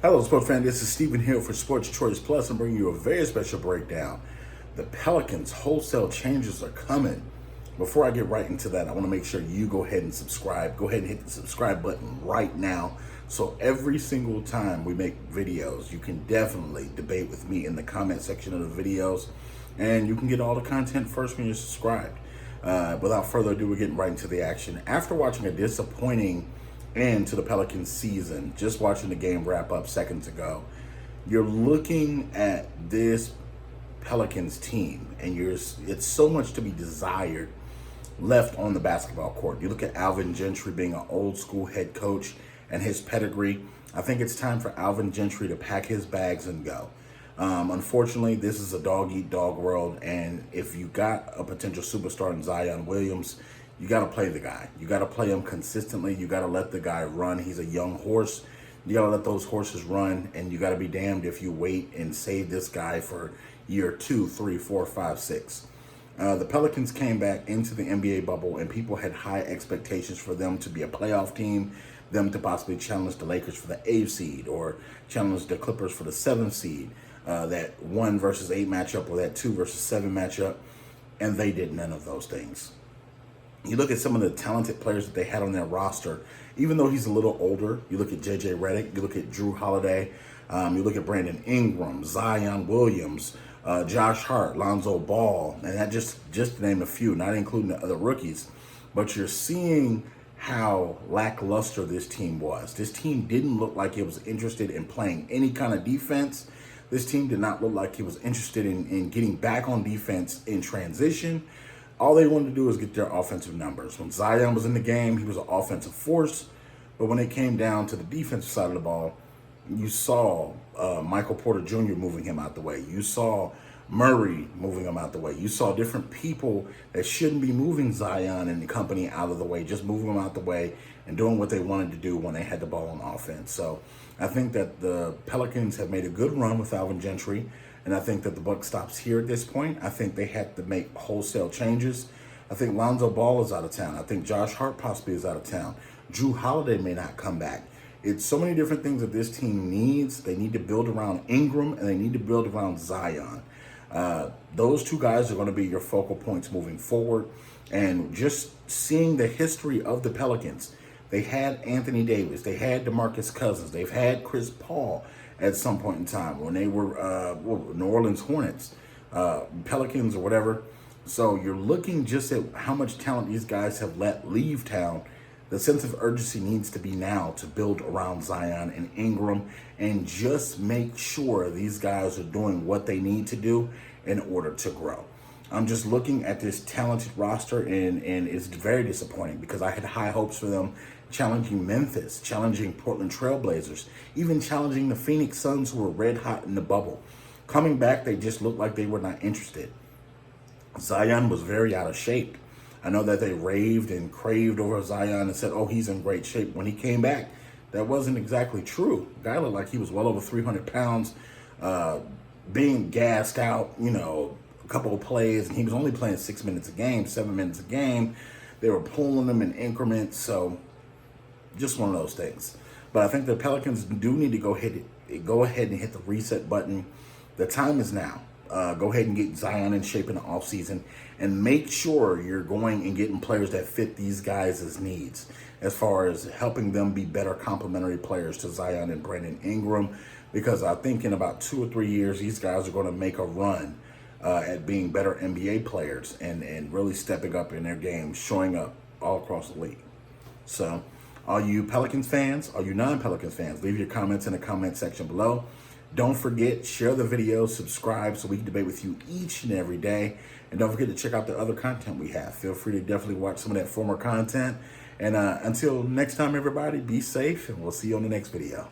Hello, sports fan. This is Stephen Hill for Sports Choice Plus. I'm bringing you a very special breakdown. The Pelicans wholesale changes are coming. Before I get right into that, I want to make sure you go ahead and subscribe. Go ahead and hit the subscribe button right now. So every single time we make videos, you can definitely debate with me in the comment section of the videos. And you can get all the content first when you're subscribed. Without further ado, we're getting right into the action. After watching a disappointing end to the Pelicans season, just watching the game wrap up seconds ago, you're looking at this Pelicans team and it's so much to be desired left on the basketball court. You look at Alvin Gentry being an old school head coach and his pedigree. I think it's time for Alvin Gentry to pack his bags and go. Unfortunately, this is a dog-eat-dog world, and if you got a potential superstar in Zion Williams, you got to play the guy. You got to play him consistently. You got to let the guy run. He's a young horse. You got to let those horses run, and you got to be damned if you wait and save this guy for year 2, 3, 4, 5, 6. The Pelicans came back into the NBA bubble, and people had high expectations for them to be a playoff team, them to possibly challenge the Lakers for the 8th seed or challenge the Clippers for the 7th seed, that 1 versus 8 matchup or that 2 versus 7 matchup, and they did none of those things. You look at some of the talented players that they had on their roster, even though he's a little older. You look at J.J.Reddick, you look at Drew Holiday, you look at Brandon Ingram, Zion Williams, Josh Hart, Lonzo Ball, and that just to name a few, not including the other rookies. But you're seeing how lackluster this team was. This team didn't look like it was interested in playing any kind of defense. This team did not look like it was interested in getting back on defense in transition. All they wanted to do was get their offensive numbers. When Zion was in the game, he was an offensive force. But when it came down to the defensive side of the ball, you saw Michael Porter Jr. moving him out the way. You saw Murray moving him out the way. You saw different people that shouldn't be moving Zion and the company out of the way, just moving them out the way and doing what they wanted to do when they had the ball on offense. So I think that the Pelicans have made a good run with Alvin Gentry, and I think that the buck stops here at this point. I think they had to make wholesale changes. I think Lonzo Ball is out of town. I think Josh Hart possibly is out of town. Drew Holiday may not come back. It's so many different things that this team needs. They need to build around Ingram, and they need to build around Zion. Those two guys are going to be your focal points moving forward. And just seeing the history of the Pelicans, they had Anthony Davis, they had DeMarcus Cousins, they've had Chris Paul at some point in time when they were New Orleans Hornets, Pelicans or whatever. So you're looking just at how much talent these guys have let leave town. The sense of urgency needs to be now to build around Zion and Ingram and just make sure these guys are doing what they need to do in order to grow. I'm just looking at this talented roster and it's very disappointing because I had high hopes for them challenging Memphis, challenging Portland Trailblazers, even challenging the Phoenix Suns, who were red hot in the bubble. Coming back, they just looked like they were not interested. Zion was very out of shape. I know that they raved and craved over Zion and said, oh, he's in great shape. When he came back, that wasn't exactly true. The guy looked like he was well over 300 pounds, being gassed out, a couple of plays, and he was only playing 6 minutes a game, 7 minutes a game. They were pulling him in increments, so just one of those things. But I think the Pelicans do need to go ahead and hit the reset button. The time is now. Go ahead and get Zion in shape in the offseason and make sure you're going and getting players that fit these guys' needs as far as helping them be better complementary players to Zion and Brandon Ingram, because I think in about 2 or 3 years, these guys are going to make a run at being better NBA players and really stepping up in their game, showing up all across the league. So all you Pelicans fans, all you non-Pelicans fans, leave your comments in the comment section below. Don't forget, share the video, subscribe so we can debate with you each and every day. And don't forget to check out the other content we have. Feel free to definitely watch some of that former content. And until next time, everybody, be safe, and we'll see you on the next video.